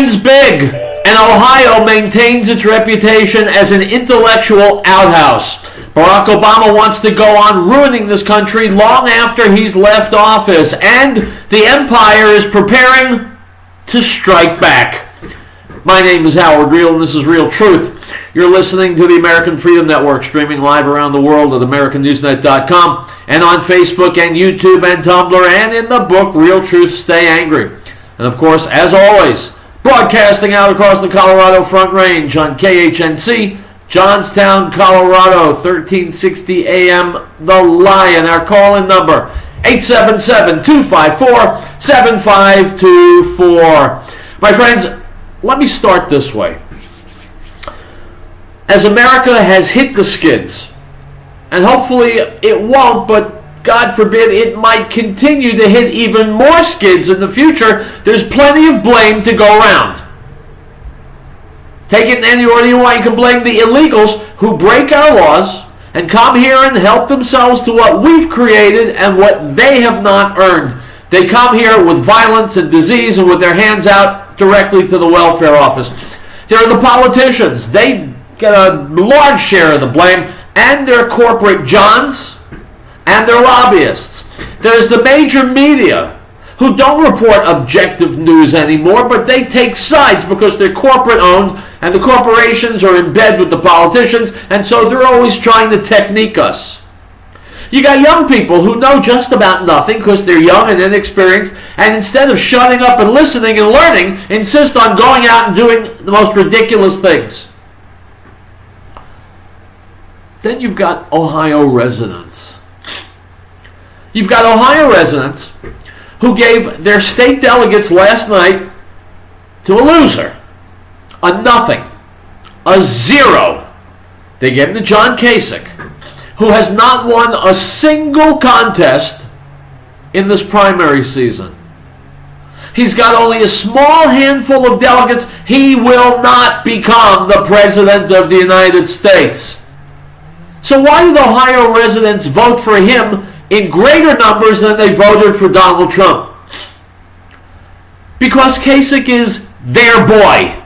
wins big, and Ohio maintains its reputation as an intellectual outhouse. Barack Obama wants to go on ruining this country long after he's left office, and the empire is preparing to strike back. My name is Howard Riell, and this is Real Truth. You're listening to the American Freedom Network, streaming live around the world at AmericanNewsNet.com, and on Facebook and YouTube and Tumblr, and in the book, Real Truth, Stay Angry. And of course, as always, broadcasting out across the Colorado Front Range on KHNC, Johnstown, Colorado, 1360 AM, The Lion. Our call-in number, 877-254-7524. My friends, let me start this way. As America has hit the skids, and hopefully it won't, but God forbid it might continue to hit even more skids in the future, there's plenty of blame to go around. Take it in any order you want. You can blame the illegals who break our laws and come here and help themselves to what we've created and what they have not earned. They come here with violence and disease and with their hands out directly to the welfare office. There are the politicians. They get a large share of the blame, and their corporate johns and their lobbyists. There's the major media who don't report objective news anymore, but they take sides because they're corporate owned and the corporations are in bed with the politicians, and so they're always trying to technique us. You got young people who know just about nothing because they're young and inexperienced, and instead of shutting up and listening and learning, insist on going out and doing the most ridiculous things. Then you've got Ohio residents. You've got Ohio residents who gave their state delegates last night to a loser, a nothing, a zero. They gave him to John Kasich, who has not won a single contest in this primary season. He's got only a small handful of delegates. He will not become the President of the United States. So why did Ohio residents vote for him in greater numbers than they voted for Donald Trump? Because Kasich is their boy.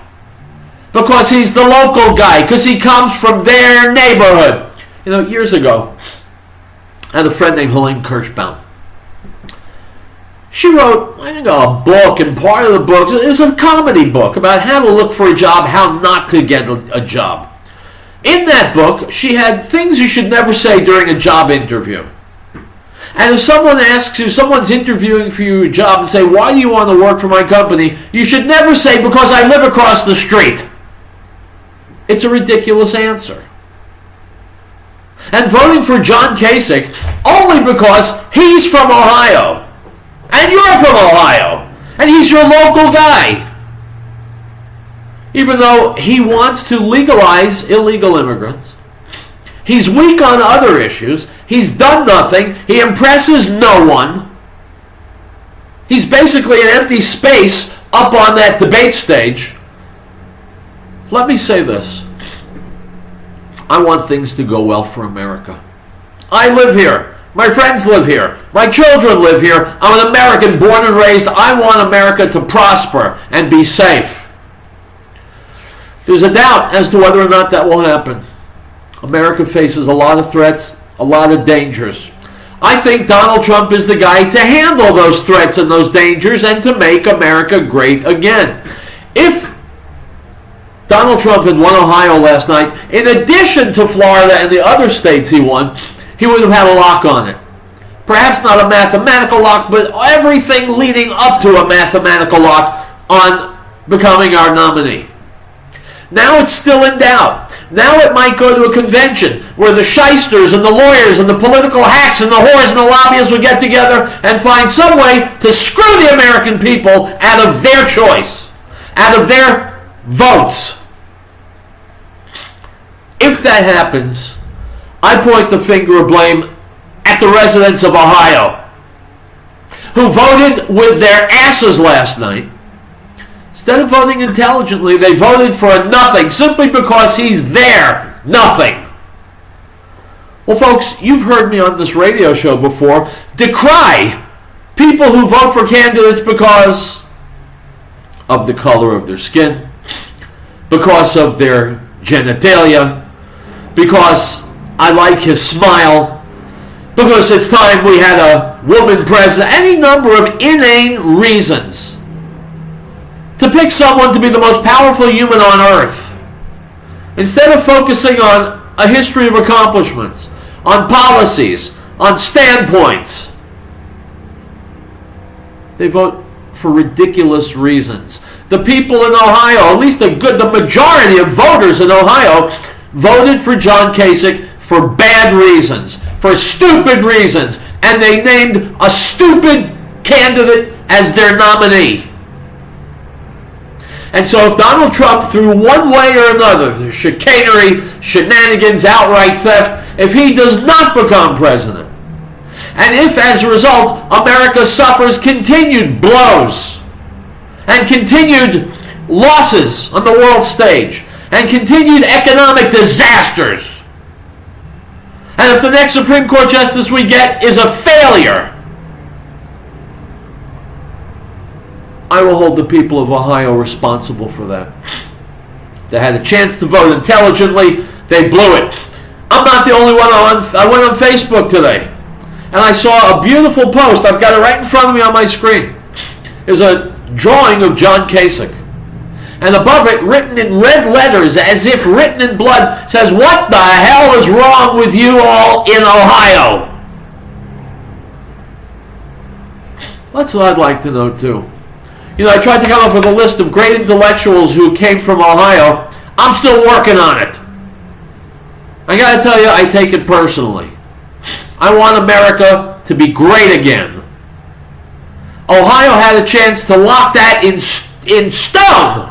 Because he's the local guy. Because he comes from their neighborhood. You know, years ago, I had a friend named Helene Kirschbaum. She wrote, I think, a book, and part of the book is a comedy book about how to look for a job, how not to get a job. In that book, she had things you should never say during a job interview. And if someone asks you, someone's interviewing for your job and say, why do you want to work for my company? You should never say, because I live across the street. It's a ridiculous answer. And voting for John Kasich only because he's from Ohio. And you're from Ohio. And he's your local guy. Even though he wants to legalize illegal immigrants. He's weak on other issues. He's done nothing. He impresses no one. He's basically an empty space up on that debate stage. Let me say this. I want things to go well for America. I live here. My friends live here. My children live here. I'm an American born and raised. I want America to prosper and be safe. There's a doubt as to whether or not that will happen. America faces a lot of threats, a lot of dangers. I think Donald Trump is the guy to handle those threats and those dangers and to make America great again. If Donald Trump had won Ohio last night, in addition to Florida and the other states he won, he would have had a lock on it. Perhaps not a mathematical lock, but everything leading up to a mathematical lock on becoming our nominee. Now it's still in doubt. Now it might go to a convention where the shysters and the lawyers and the political hacks and the whores and the lobbyists would get together and find some way to screw the American people out of their choice, out of their votes. If that happens, I point the finger of blame at the residents of Ohio who voted with their asses last night. Instead of voting intelligently, they voted for a nothing simply because he's there. Nothing. Well, folks, you've heard me on this radio show before decry people who vote for candidates because of the color of their skin, because of their genitalia, because I like his smile, because it's time we had a woman president, any number of inane reasons to pick someone to be the most powerful human on earth. Instead of focusing on a history of accomplishments, on policies, on standpoints, they vote for ridiculous reasons. The people in Ohio, at least the majority of voters in Ohio, voted for John Kasich for bad reasons, for stupid reasons, and they named a stupid candidate as their nominee. And so if Donald Trump, through one way or another, chicanery, shenanigans, outright theft, if he does not become president, and if as a result America suffers continued blows and continued losses on the world stage and continued economic disasters, and if the next Supreme Court justice we get is a failure, I will hold the people of Ohio responsible for that. They had a chance to vote intelligently. They blew it. I'm not the only one. I went on Facebook today, and I saw a beautiful post. I've got it right in front of me on my screen. There's a drawing of John Kasich. And above it, written in red letters, as if written in blood, says, "What the hell is wrong with you all in Ohio?" That's what I'd like to know, too. You know, I tried to come up with a list of great intellectuals who came from Ohio. I'm still working on it. I got to tell you, I take it personally. I want America to be great again. Ohio had a chance to lock that in stone,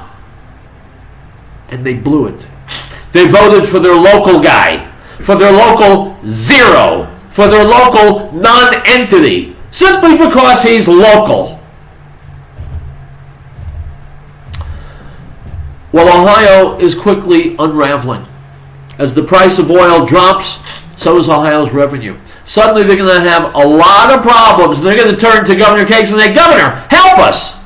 and they blew it. They voted for their local guy, for their local zero, for their local non-entity, simply because he's local. Well, Ohio is quickly unraveling. As the price of oil drops, so is Ohio's revenue. Suddenly they're going to have a lot of problems, and they're going to turn to Governor Kasich and say, "Governor, help us!"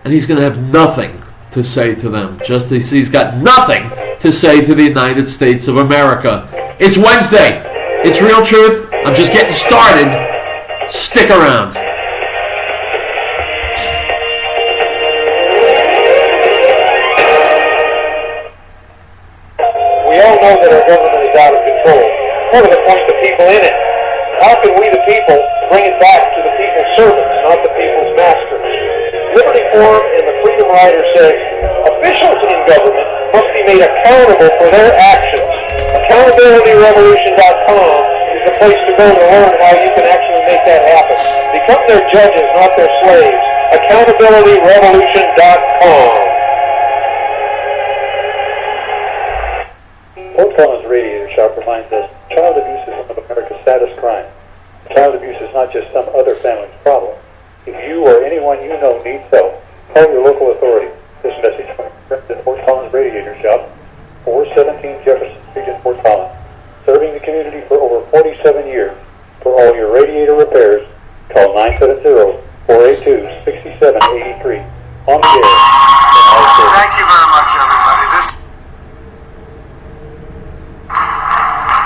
And he's going to have nothing to say to them, just as he's got nothing to say to the United States of America. It's Wednesday. It's Real Truth. I'm just getting started. Stick around. We all know that our government is out of control. What are the point of people in it? How can we, the people, bring it back to the people's servants, not the people's masters? Liberty Forum and the Freedom Rider says officials in government must be made accountable for their actions. AccountabilityRevolution.com is the place to go to learn how you can actually make that happen. Become their judges, not their slaves. AccountabilityRevolution.com. Fort Collins Radiator Shop reminds us child abuse is one of America's saddest crimes. Child abuse is not just some other family's problem. If you or anyone you know needs help, call your local authority. This message from the Fort Collins Radiator Shop, 417 Jefferson Street in Fort Collins, serving the community for over 47 years. For all your radiator repairs, call 970-482-6783. On the air. Thank you very much, everybody.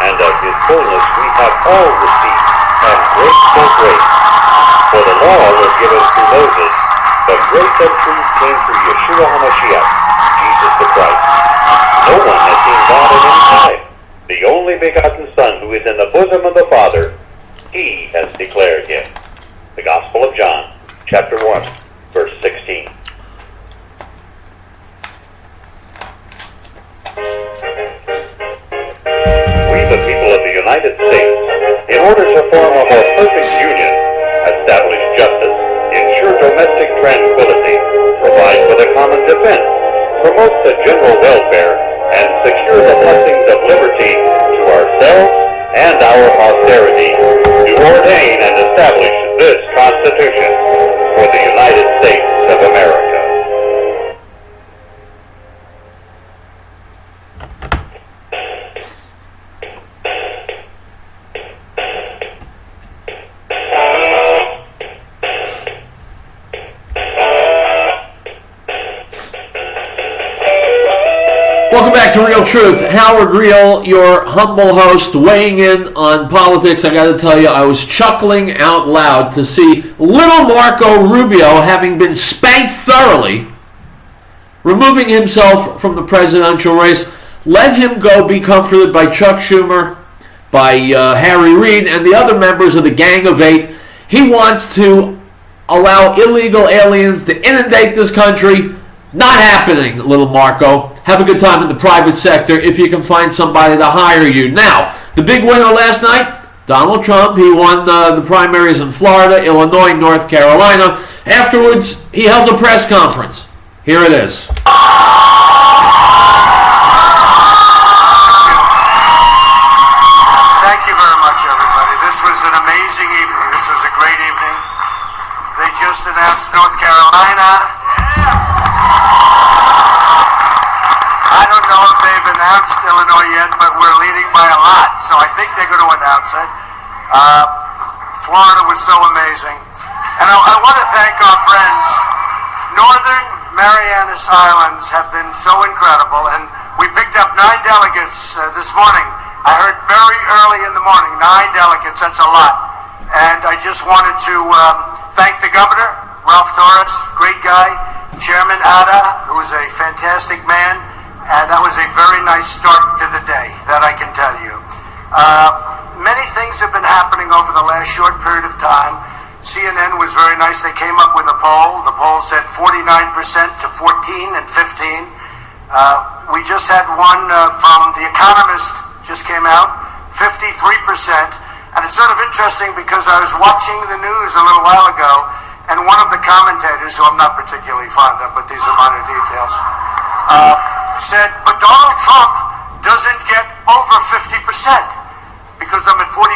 And of his fullness we have all received, and grace for grace. For the law was given through Moses, but grace and truth came through Yeshua HaMashiach, Jesus the Christ. No one has seen God at any time. The only begotten Son, who is in the bosom of the Father, he has declared him. The Gospel of John, chapter 1, verse 16. The people of the United States, in order to form a more perfect union, establish justice, ensure domestic tranquility, provide for the common defense, promote the general welfare, and secure the blessings of liberty to ourselves and our posterity, do ordain and establish this Constitution for the United States of America. Welcome back to Real Truth. Howard Riell, your humble host, weighing in on politics. I got to tell you, I was chuckling out loud to see little Marco Rubio, having been spanked thoroughly, removing himself from the presidential race. Let him go be comforted by Chuck Schumer, by Harry Reid, and the other members of the Gang of Eight. He wants to allow illegal aliens to inundate this country. Not happening, little Marco. Have a good time in the private sector if you can find somebody to hire you. Now, the big winner last night, Donald Trump. He won the primaries in Florida, Illinois, North Carolina. Afterwards, he held a press conference. Here it is. Thank you very much, everybody. This was an amazing evening. This was a great evening. They just announced North Carolina. I don't know if they've announced Illinois yet, but we're leading by a lot, so I think they're going to announce it. Florida was so amazing. And I want to thank our friends. Northern Marianas Islands have been so incredible, and we picked up 9 delegates this morning. I heard very early in the morning, 9 delegates, that's a lot. And I just wanted to thank the governor, Ralph Torres, great guy, Chairman Ada, who is a fantastic man, and that was a very nice start to the day, that I can tell you. Many things have been happening over the last short period of time. CNN was very nice. They came up with a poll. The poll said 49% to 14 and 15. We just had one from The Economist, just came out, 53%. And it's sort of interesting because I was watching the news a little while ago, and one of the commentators, who I'm not particularly fond of, but these are minor details, said, but Donald Trump doesn't get over 50% because I'm at 43,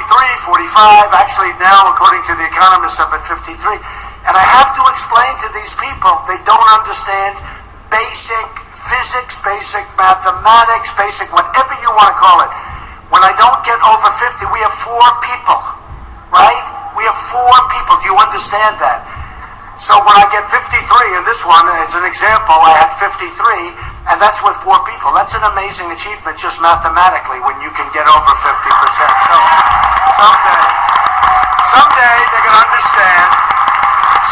45, actually now, according to The Economist, I'm at 53. And I have to explain to these people, they don't understand basic physics, basic mathematics, basic whatever you want to call it. When I don't get over 50, we have 4 people, right? We have 4 people. Do you understand that? So when I get 53 in this one, as an example, I had 53, and that's with 4 people. That's an amazing achievement just mathematically when you can get over 50%. So someday they're going to understand.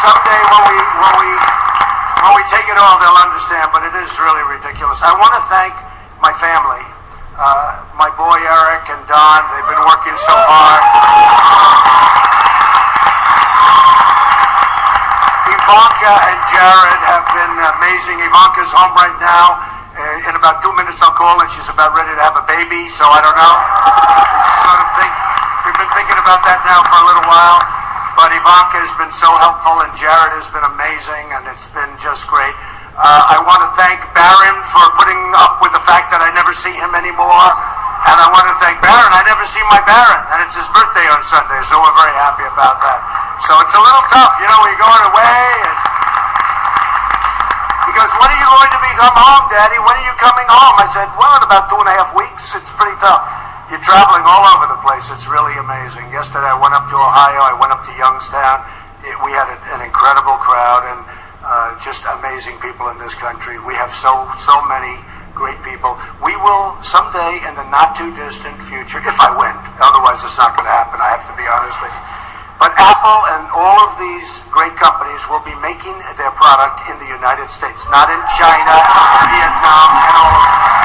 Someday when we take it all, they'll understand, but it is really ridiculous. I want to thank my family. My boy Eric and Don, they've been working so hard. Ivanka and Jared have been amazing. Ivanka's home right now. In about 2 minutes I'll call and she's about ready to have a baby, so I don't know. We've been thinking about that now for a little while. But Ivanka has been so helpful and Jared has been amazing and it's been just great. I want to thank Barron for putting up with the fact that I never see him anymore. And I want to thank Barron. I never see my Barron, and it's his birthday on Sunday, so we're very happy about that. So it's a little tough, you know, we're going away. And he goes, when are you going to come home, Daddy? When are you coming home? I said, well, in about 2.5 weeks. It's pretty tough. You're traveling all over the place. It's really amazing. Yesterday I went up to Ohio. I went up to Youngstown. We had an incredible crowd and just amazing people in this country. We have so many great people. We will someday in the not too distant future, if I win, otherwise it's not going to happen, I have to be honest with you. But Apple and all of these great companies will be making their product in the United States, not in China, Vietnam, and all of that.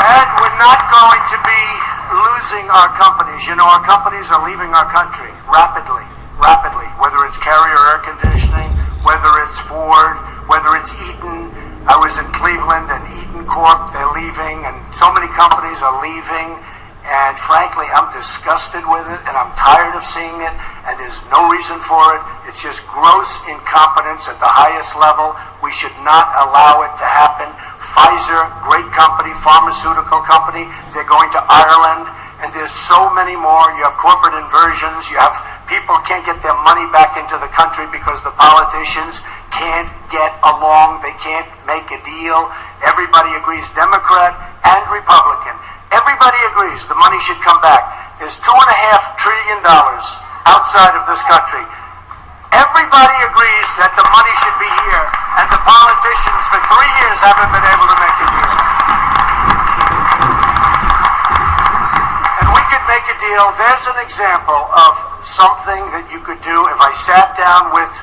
And we're not going to be losing our companies. You know, our companies are leaving our country rapidly, whether it's Carrier Air Conditioning, whether it's Ford, whether it's Eaton. I was in Cleveland and Eaton Corp, they're leaving, and so many companies are leaving, and frankly, I'm disgusted with it, and I'm tired of seeing it, and there's no reason for it. It's just gross incompetence at the highest level. We should not allow it to happen. Pfizer, great company, pharmaceutical company, they're going to Ireland, and there's so many more. You have corporate inversions, you have people can't get their money back into the country because the politicians can't get along, they can't make a deal. Everybody agrees, Democrat and Republican. Everybody agrees the money should come back. There's $2.5 trillion outside of this country. Everybody agrees that the money should be here, and the politicians for 3 years senators haven't been able to make a deal. And we could make a deal. There's an example of something that you could do if I sat down with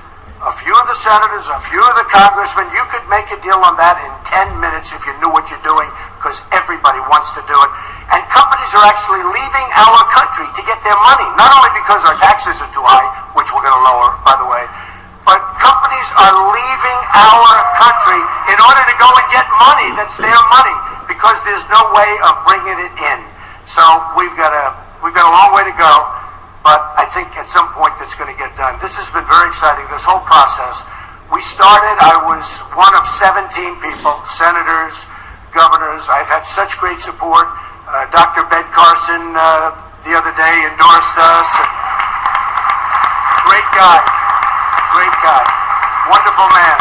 a few of the senators, a few of the congressmen. You could make a deal on that in 10 minutes if you knew what you're doing, because everybody wants to do it. And companies are actually leaving our country to get their money, not only because our taxes are too high, which we're going to lower, by the way, but companies are leaving our country in order to go and get money that's their money, because there's no way of bringing it in. So we've got a long way to go, but I think at some point that's going to get done. This has been very exciting, this whole process. We started, I was one of 17 people, senators, governors. I've had such great support. Dr. Ben Carson the other day endorsed us. Great guy, wonderful man.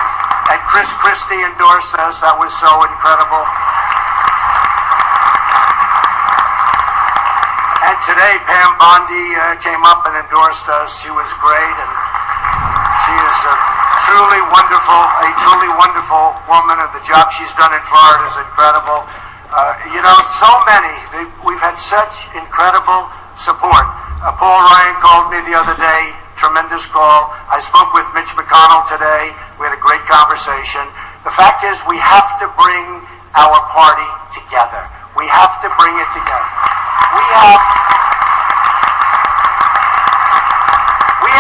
And Chris Christie endorsed us. That was so incredible. And today Pam Bondi came up and endorsed us. She was great, and she is a truly wonderful woman, and the job she's done in Florida is incredible. So many. We've had such incredible support. Paul Ryan called me the other day, tremendous call. I spoke with Mitch McConnell today. We had a great conversation. The fact is, we have to bring our party together. We have to bring it together. We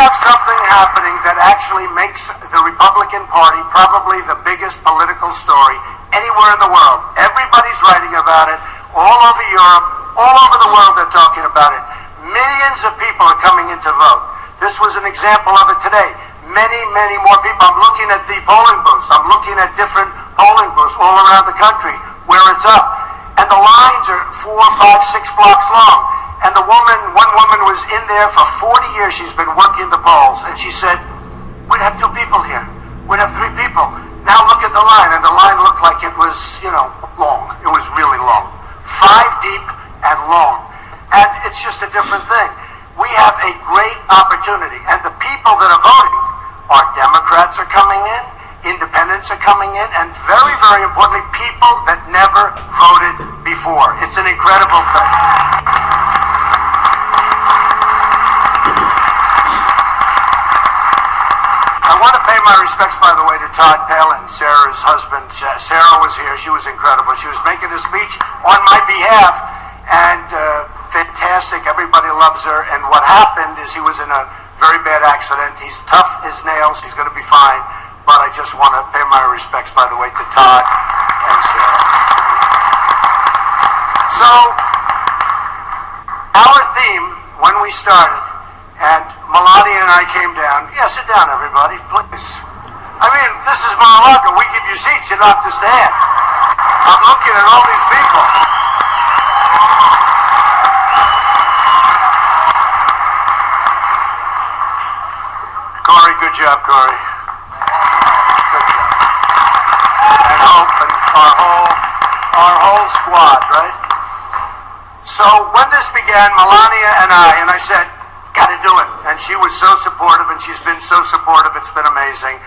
have something happening that actually makes the Republican Party probably the biggest political story anywhere in the world. Everybody's writing about it. All over Europe, all over the world they're talking about it. Millions of people are coming in to vote. This was an example of it today. Many more people. I'm looking at the polling booths. I'm looking at different polling booths all around the country where it's up. And the lines are 4, 5, 6 blocks long. And one woman was in there for 40 years. She's been working the polls. And she said, we'd have 2 people here. We'd have 3 people. Now look at the line. And the line looked like it was, long. It was really long. 5 deep and long. And it's just a different thing. We have a great opportunity. And the people that are voting are Democrats are coming in, independents are coming in, and very, very importantly, people that never voted before. It's an incredible thing. I want to pay my respects, by the way, to Todd Palin, Sarah's husband. Sarah was here. She was incredible. She was making a speech on my behalf, and fantastic. Everybody loves her. And what happened is he was in a very bad accident. He's tough as nails. He's going to be fine. But I just want to pay my respects, by the way, to Todd and Sarah. So, our theme, when we started, and Melania and I came down. Yeah, sit down, everybody, please. I mean, this is Mar-a-Lago. We give you seats. You don't have to stand. I'm looking at all these people. Corey, good job, Corey. Good job. And Hope and our whole squad, right? So when this began, Melania and I said, got to do it. And she was so supportive, and she's been so supportive. It's been amazing.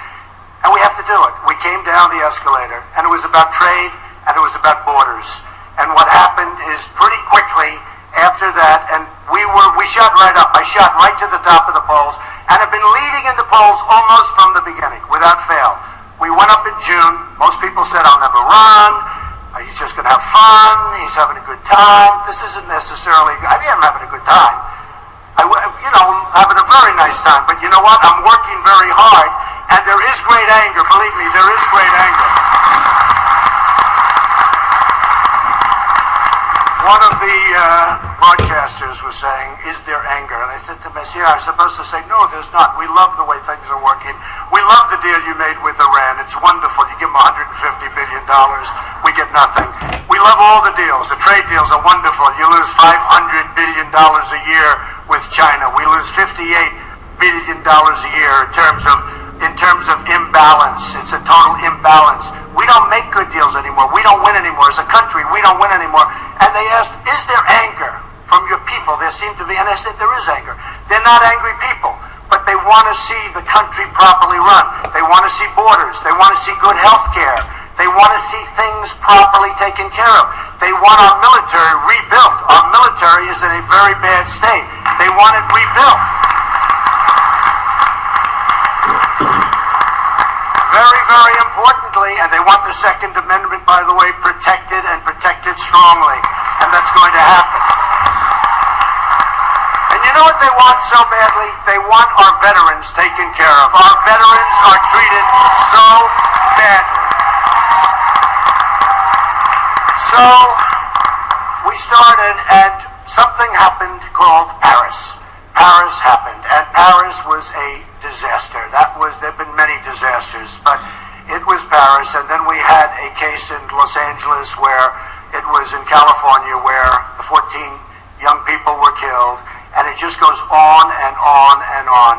And we have to do it. We came down the escalator, and it was about trade, and it was about borders. And what happened is pretty quickly after that, and we shot right up. I shot right to the top of the polls, and have been leading in the polls almost from the beginning, without fail. We went up in June. Most people said, I'll never run. He's just going to have fun. He's having a good time. This isn't necessarily, I mean, I'm having a good time. I'm having a very nice time. But you know what? I'm working very hard, and there is great anger. Believe me, there is great anger. One of the broadcasters was saying, is there anger? And I said to him, I'm supposed to say, no, there's not. We love the way things are working. We love the deal you made with Iran. It's wonderful. You give them $150 billion. We get nothing. We love all the deals. The trade deals are wonderful. You lose $500 billion a year with China. We lose $58 billion a year in terms of imbalance. It's a total imbalance. We don't make good deals anymore. We don't win anymore. As a country, we don't win anymore. And they asked, is there anger from your people? There seemed to be. And I said, there is anger. They're not angry people, but they want to see the country properly run. They want to see borders. They want to see good health care. They want to see things properly taken care of. They want our military rebuilt. Our military is in a very bad state. They want it rebuilt. Very, very importantly, and they want the Second Amendment, by the way, protected and protected strongly. And that's going to happen. And you know what they want so badly? They want our veterans taken care of. Our veterans are treated so badly. So we started, and something happened called Paris. Paris happened, and Paris was a disaster. There've been many disasters, but it was Paris. And then we had a case in Los Angeles where it was in California where the 14 young people were killed, and it just goes on and on and on.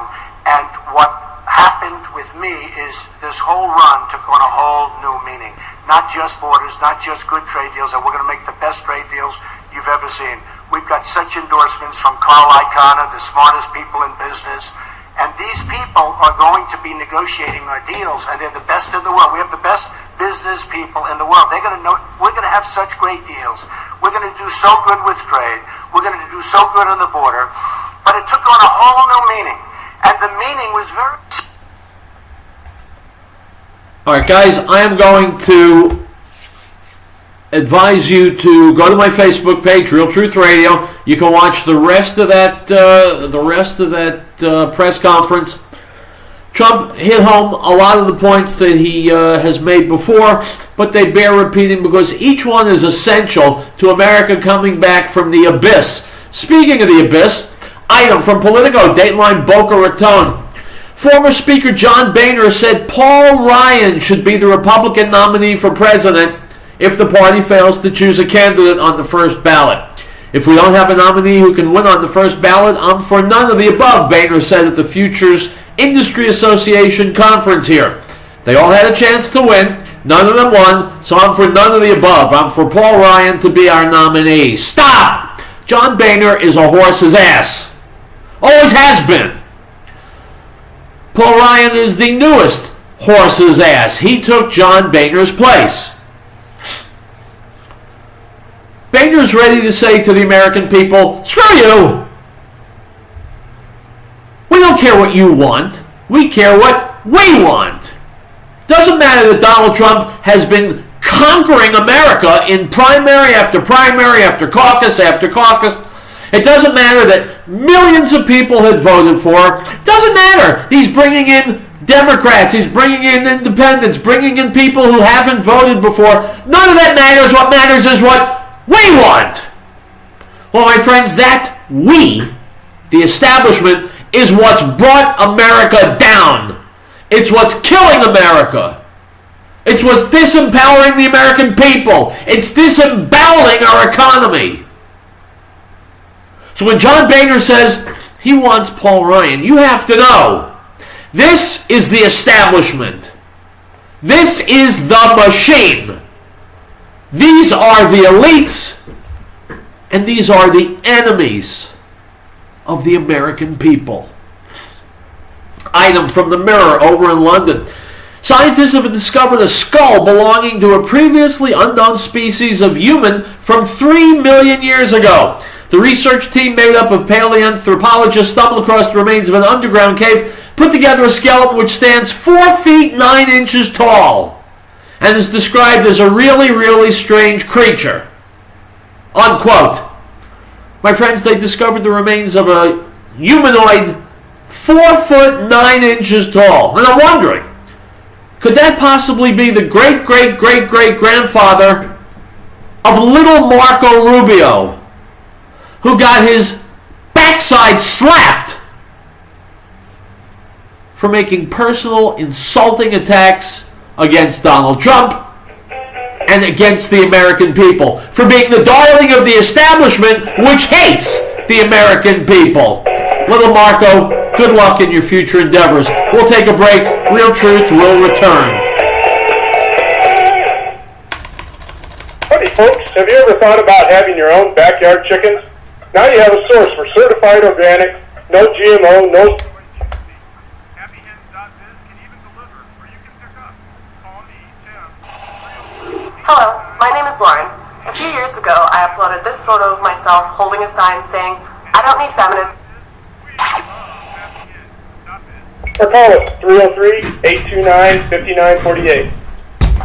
And what happened with me is this whole run took on a whole new meaning. Not just borders, not just good trade deals, and we're going to make the best trade deals you've ever seen. We've got such endorsements from Carl Icahn, the smartest people in business, and these people are going to be negotiating our deals, and they're the best in the world. We have the best business people in the world. They're going to know we're going to have such great deals. We're going to do so good with trade. We're going to do so good on the border, but it took on a whole new meaning, and the meaning was very. All right, guys, I am going to advise you to go to my Facebook page, Real Truth Radio. You can watch the rest of that press conference. Trump hit home a lot of the points that he has made before, but they bear repeating because each one is essential to America coming back from the abyss. Speaking of the abyss, item from Politico, Dateline Boca Raton. Former Speaker John Boehner said Paul Ryan should be the Republican nominee for president if the party fails to choose a candidate on the first ballot. If we don't have a nominee who can win on the first ballot, I'm for none of the above, Boehner said at the Futures Industry Association conference here. They all had a chance to win. None of them won, so I'm for none of the above. I'm for Paul Ryan to be our nominee. Stop! John Boehner is a horse's ass. Always has been. Paul Ryan is the newest horse's ass. He took John Boehner's place. Boehner's ready to say to the American people, screw you. We don't care what you want. We care what we want. Doesn't matter that Donald Trump has been conquering America in primary after primary after caucus after caucus. It doesn't matter that millions of people had voted for. It doesn't matter. He's bringing in Democrats. He's bringing in independents, bringing in people who haven't voted before. None of that matters. What matters is what we want. Well, my friends, that we, the establishment, is what's brought America down. It's what's killing America. It's what's disempowering the American people. It's disemboweling our economy. So when John Boehner says he wants Paul Ryan, you have to know, this is the establishment. This is the machine. These are the elites, and these are the enemies of the American people. Item from the Mirror over in London. Scientists have discovered a skull belonging to a previously unknown species of human from 3 million years ago. The research team, made up of paleoanthropologists, stumbled across the remains of an underground cave, put together a skeleton which stands 4 feet 9 inches tall and is described as a really, really strange creature. Unquote. My friends, they discovered the remains of a humanoid 4 foot 9 inches tall. And I'm wondering, could that possibly be the great-great-great-great-grandfather of little Marco Rubio, who got his backside slapped for making personal, insulting attacks against Donald Trump and against the American people, for being the darling of the establishment which hates the American people? Little Marco, good luck in your future endeavors. We'll take a break. Real Truth will return. Howdy, folks. Have you ever thought about having your own backyard chickens? Now you have a source for certified organic, no GMO, no... HappyHens.biz can even deliver, or you can pick up. Call me, Tim, Hello, my name is Lauren. A few years ago, I uploaded this photo of myself holding a sign saying, "I don't need feminism." Or call us 303-829-5948.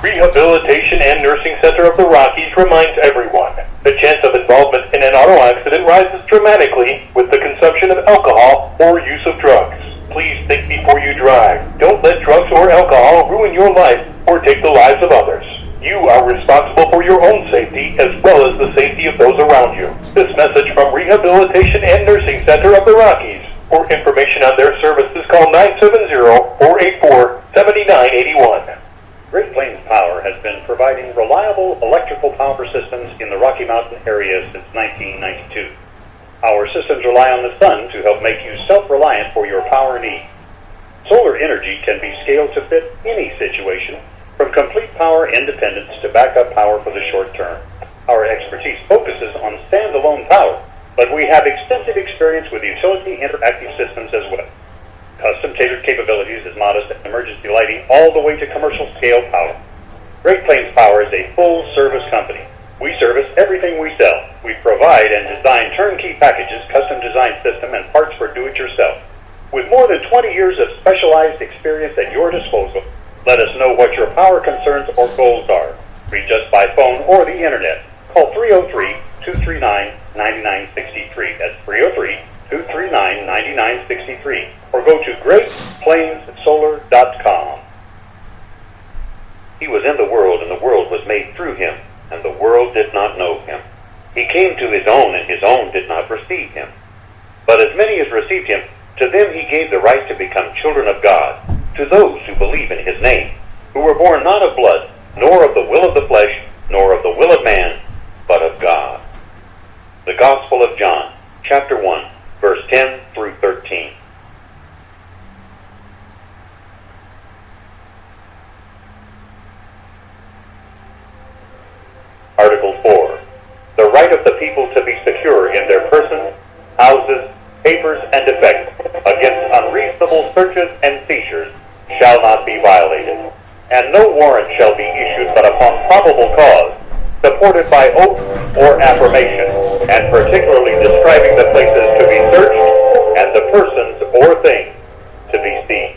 Rehabilitation and Nursing Center of the Rockies reminds everyone the chance of involvement in an auto accident rises dramatically with the consumption of alcohol or use of drugs. Please think before you drive. Don't let drugs or alcohol ruin your life or take the lives of others. You are responsible for your own safety as well as the safety of those around you. This message from Rehabilitation and Nursing Center of the Rockies. For information on their services, call 970-484-7981. Great Plains Power has been providing reliable electrical power systems in the Rocky Mountain area since 1992. Our systems rely on the sun to help make you self-reliant for your power needs. Solar energy can be scaled to fit any situation, from complete power independence to backup power for the short term. Our expertise focuses on standalone power, but we have extensive experience with utility interactive systems as well. Custom-tailored capabilities as modest emergency lighting all the way to commercial-scale power. Great Plains Power is a full-service company. We service everything we sell. We provide and design turnkey packages, custom-designed system, and parts for do-it-yourself. With more than 20 years of specialized experience at your disposal, let us know what your power concerns or goals are. Reach us by phone or the internet. Call 303-239-9963. That's 303-239-9963. Or go to GreatPlainsSolar.com. He was in the world, and the world was made through him, and the world did not know him. He came to his own, and his own did not receive him. But as many as received him, to them he gave the right to become children of God, to those who believe in his name, who were born not of blood, nor of the will of the flesh, nor of the will of man, but of God. The Gospel of John, chapter 1, verse 10 through 13. Article 4. The right of the people to be secure in their persons, houses, papers, and effects against unreasonable searches and seizures shall not be violated, and no warrant shall be issued but upon probable cause, supported by oath or affirmation, and particularly describing the places to be searched and the persons or things to be seized.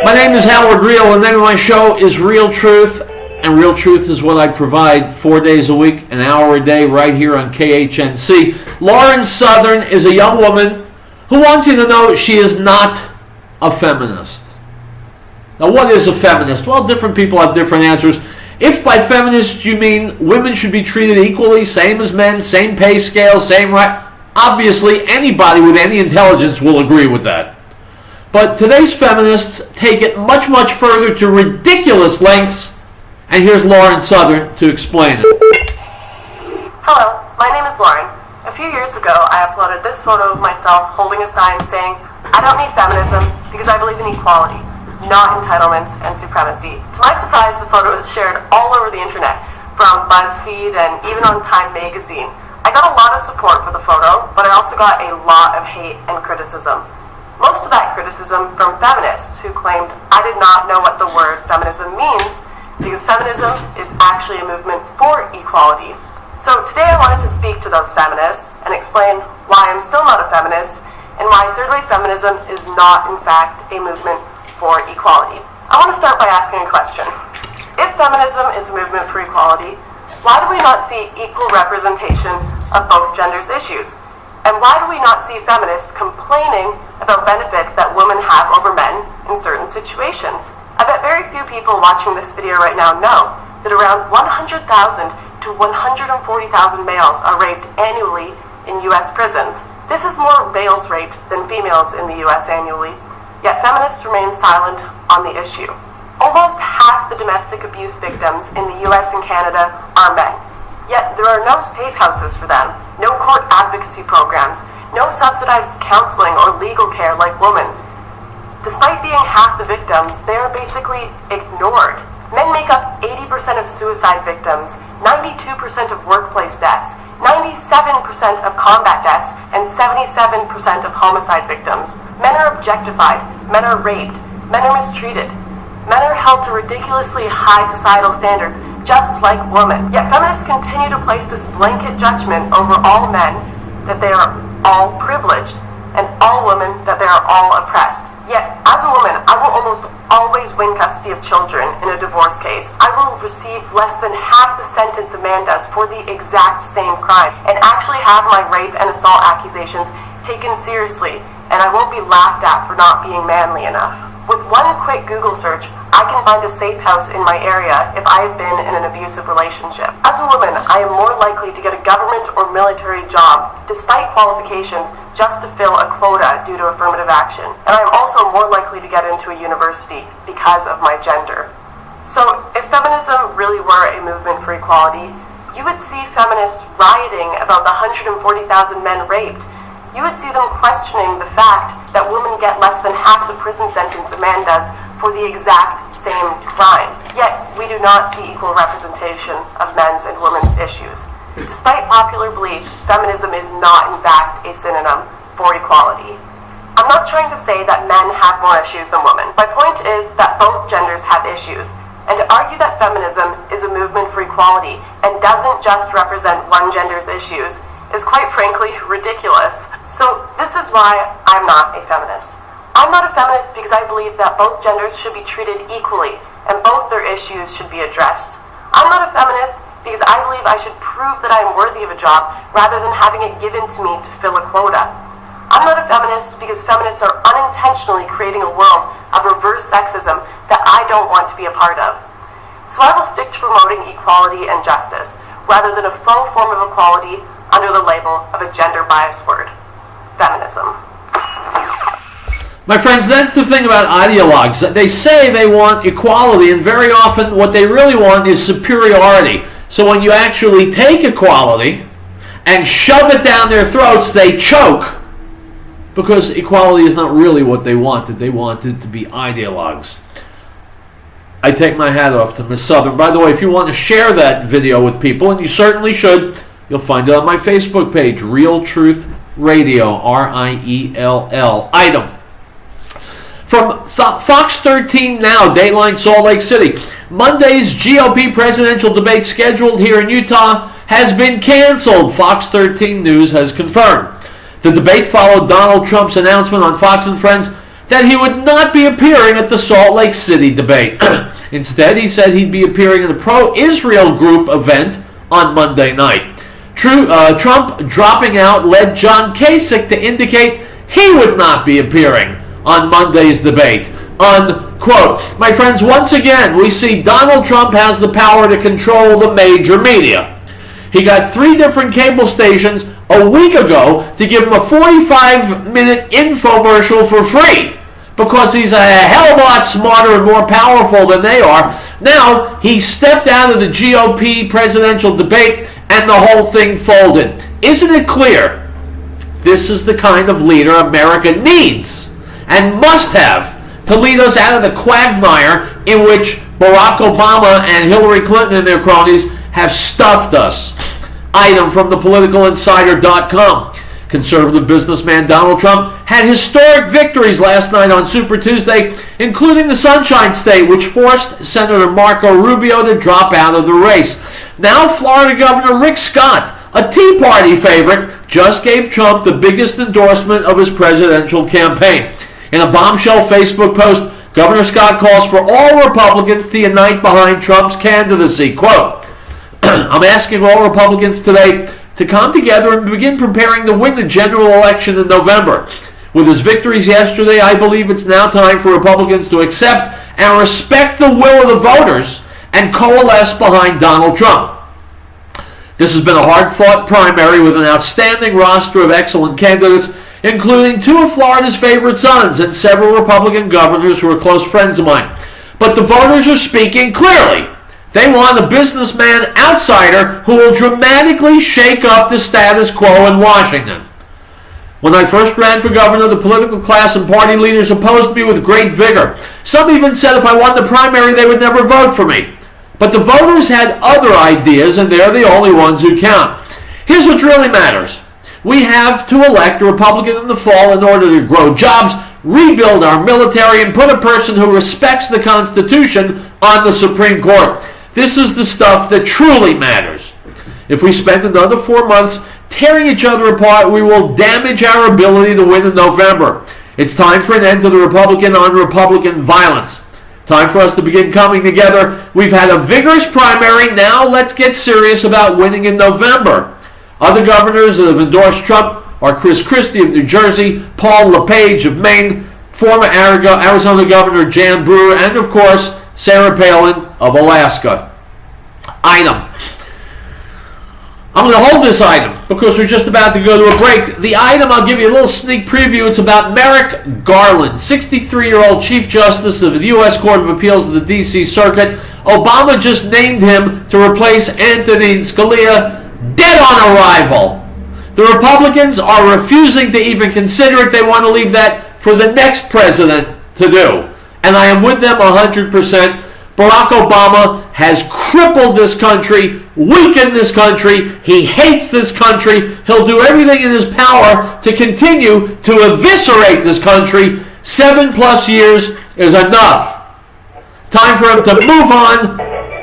My name is Howard Riell, and the name of my show is Real Truth, and Real Truth is what I provide 4 days a week, an hour a day, right here on KHNC. Lauren Southern is a young woman who wants you to know she is not a feminist. Now, what is a feminist? Well, different people have different answers. If by feminist you mean women should be treated equally, same as men, same pay scale, same right, obviously anybody with any intelligence will agree with that. But today's feminists take it much, much further to ridiculous lengths, and here's Lauren Southern to explain it. Hello, my name is Lauren. A few years ago, I uploaded this photo of myself holding a sign saying, "I don't need feminism because I believe in equality, not entitlements and supremacy." To my surprise, the photo was shared all over the internet, from BuzzFeed and even on Time magazine. I got a lot of support for the photo, but I also got a lot of hate and criticism. Most of that criticism from feminists who claimed I did not know what the word feminism means because feminism is actually a movement for equality. So today I wanted to speak to those feminists and explain why I'm still not a feminist and why third wave feminism is not in fact a movement for equality. I want to start by asking a question. If feminism is a movement for equality, why do we not see equal representation of both genders' issues? And why do we not see feminists complaining about benefits that women have over men in certain situations? I bet very few people watching this video right now know that around 100,000 to 140,000 males are raped annually in U.S. prisons. This is more males raped than females in the U.S. annually, yet feminists remain silent on the issue. Almost half the domestic abuse victims in the U.S. and Canada are men. Yet there are no safe houses for them, no court advocacy programs, no subsidized counseling or legal care like women. Despite being half the victims, they are basically ignored. Men make up 80% of suicide victims, 92% of workplace deaths, 97% of combat deaths, and 77% of homicide victims. Men are objectified, men are raped, men are mistreated. Men are held to ridiculously high societal standards, just like women. Yet feminists continue to place this blanket judgment over all men that they are all privileged, and all women that they are all oppressed. Yet, as a woman, I will almost always win custody of children in a divorce case. I will receive less than half the sentence a man does for the exact same crime, and actually have my rape and assault accusations taken seriously, and I won't be laughed at for not being manly enough. With one quick Google search, I can find a safe house in my area if I have been in an abusive relationship. As a woman, I am more likely to get a government or military job, despite qualifications, just to fill a quota due to affirmative action. And I am also more likely to get into a university because of my gender. So, if feminism really were a movement for equality, you would see feminists rioting about the 140,000 men raped. You would see them questioning the fact that women get less than half the prison sentence a man does for the exact same crime. Yet, we do not see equal representation of men's and women's issues. Despite popular belief, feminism is not in fact a synonym for equality. I'm not trying to say that men have more issues than women. My point is that both genders have issues, and to argue that feminism is a movement for equality and doesn't just represent one gender's issues is quite frankly ridiculous. So this is why I'm not a feminist. I'm not a feminist because I believe that both genders should be treated equally and both their issues should be addressed. I'm not a feminist because I believe I should prove that I am worthy of a job rather than having it given to me to fill a quota. I'm not a feminist because feminists are unintentionally creating a world of reverse sexism that I don't want to be a part of. So I will stick to promoting equality and justice rather than a faux form of equality under the label of a gender-biased word, feminism. My friends, that's the thing about ideologues. They say they want equality, and very often what they really want is superiority. So when you actually take equality and shove it down their throats, they choke, because equality is not really what they wanted. They wanted to be ideologues. I take my hat off to Miss Southern. By the way, if you want to share that video with people, and you certainly should, you'll find it on my Facebook page, Real Truth Radio, Riell, item. From Fox 13 Now, Dateline Salt Lake City. Monday's GOP presidential debate scheduled here in Utah has been canceled, Fox 13 News has confirmed. The debate followed Donald Trump's announcement on Fox and Friends that he would not be appearing at the Salt Lake City debate. Instead, he said he'd be appearing in a pro-Israel group event on Monday night. Trump dropping out led John Kasich to indicate he would not be appearing on Monday's debate. Unquote. My friends, once again, we see Donald Trump has the power to control the major media. He got 3 different cable stations a week ago to give him a 45-minute infomercial for free because he's a hell of a lot smarter and more powerful than they are. Now, he stepped out of the GOP presidential debate and the whole thing folded. Isn't it clear? This is the kind of leader America needs and must have to lead us out of the quagmire in which Barack Obama and Hillary Clinton and their cronies have stuffed us. Item from thepoliticalinsider.com. Conservative businessman Donald Trump had historic victories last night on Super Tuesday, including the Sunshine State, which forced Senator Marco Rubio to drop out of the race. Now Florida Governor Rick Scott, a Tea Party favorite, just gave Trump the biggest endorsement of his presidential campaign. In a bombshell Facebook post, Governor Scott calls for all Republicans to unite behind Trump's candidacy. Quote, I'm asking all Republicans today to come together and begin preparing to win the general election in November. With his victories yesterday, I believe it's now time for Republicans to accept and respect the will of the voters and coalesce behind Donald Trump. This has been a hard-fought primary with an outstanding roster of excellent candidates, including 2 of Florida's favorite sons and several Republican governors who are close friends of mine. But the voters are speaking clearly. They want a businessman outsider who will dramatically shake up the status quo in Washington. When I first ran for governor, the political class and party leaders opposed me with great vigor. Some even said if I won the primary, they would never vote for me. But the voters had other ideas, and they're the only ones who count. Here's what really matters. We have to elect a Republican in the fall in order to grow jobs, rebuild our military, and put a person who respects the Constitution on the Supreme Court. This is the stuff that truly matters. If we spend another 4 months tearing each other apart, we will damage our ability to win in November. It's time for an end to the Republican on Republican violence. Time for us to begin coming together. We've had a vigorous primary. Now let's get serious about winning in November. Other governors that have endorsed Trump are Chris Christie of New Jersey, Paul LePage of Maine, former Arizona Governor Jan Brewer, and of course, Sarah Palin of Alaska. Item. I'm going to hold this item because we're just about to go to a break. The item, I'll give you a little sneak preview. It's about Merrick Garland, 63-year-old Chief Justice of the U.S. Court of Appeals of the D.C. Circuit. Obama just named him to replace Antonin Scalia, dead on arrival. The Republicans are refusing to even consider it. They want to leave that for the next president to do. And I am with them 100%. Barack Obama has crippled this country, weakened this country. He hates this country. He'll do everything in his power to continue to eviscerate this country. 7+ years is enough. Time for him to move on,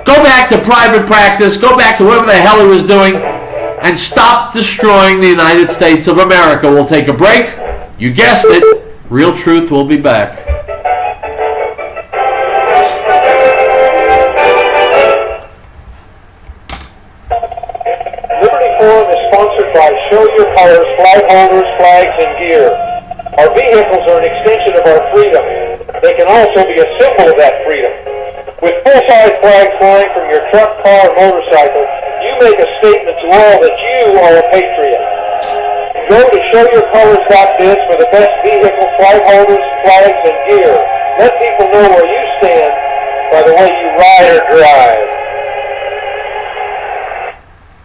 go back to private practice, go back to whatever the hell he was doing, and stop destroying the United States of America. We'll take a break. You guessed it. Real Truth will be back. Forum is sponsored by Show Your Colors, flag holders, flags, and gear. Our vehicles are an extension of our freedom. They can also be a symbol of that freedom. With full-size flags flying from your truck, car, or motorcycle, you make a statement to all that you are a patriot. Go to showyourcolors.biz for the best vehicle, flag holders, flags, and gear. Let people know where you stand by the way you ride or drive.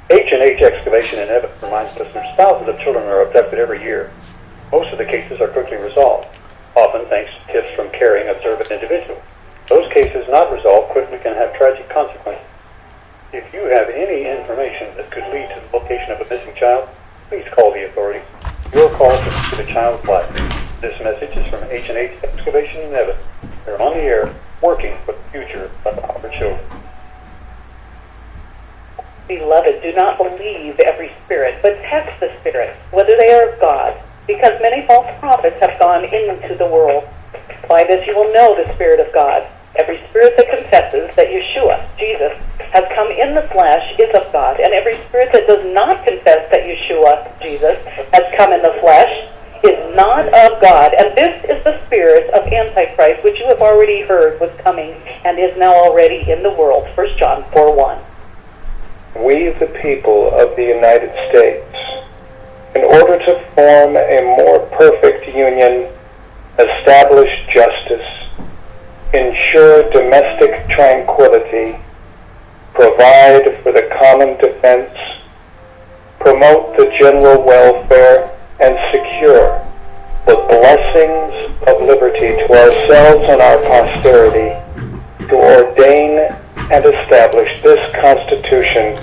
H&H Excavation in Evansville reminds listeners thousands of children are abducted every year. Most of the cases are quickly resolved, often thanks to tips from caring, observant individuals. Those cases not resolved quickly can have tragic consequences. If you have any information that could lead to the location of a missing child, please call the authorities. Your call could save a child's life. This message is from H&H Excavation in Evansville. They're on the air, working for the future of our children. Beloved, do not believe every spirit, but test the spirits, whether they are of God, because many false prophets have gone into the world. By this you will know the Spirit of God. Every spirit that confesses that Yeshua, Jesus, has come in the flesh is of God, and every spirit that does not confess that Yeshua, Jesus, has come in the flesh is not of God. And this is the spirit of Antichrist, which you have already heard was coming and is now already in the world. 1 John 4:1. We, the people of the United States, in order to form a more perfect union, establish justice, ensure domestic tranquility, provide for the common defense, promote the general welfare, and secure the blessings of liberty to ourselves and our posterity, to ordain and establish this Constitution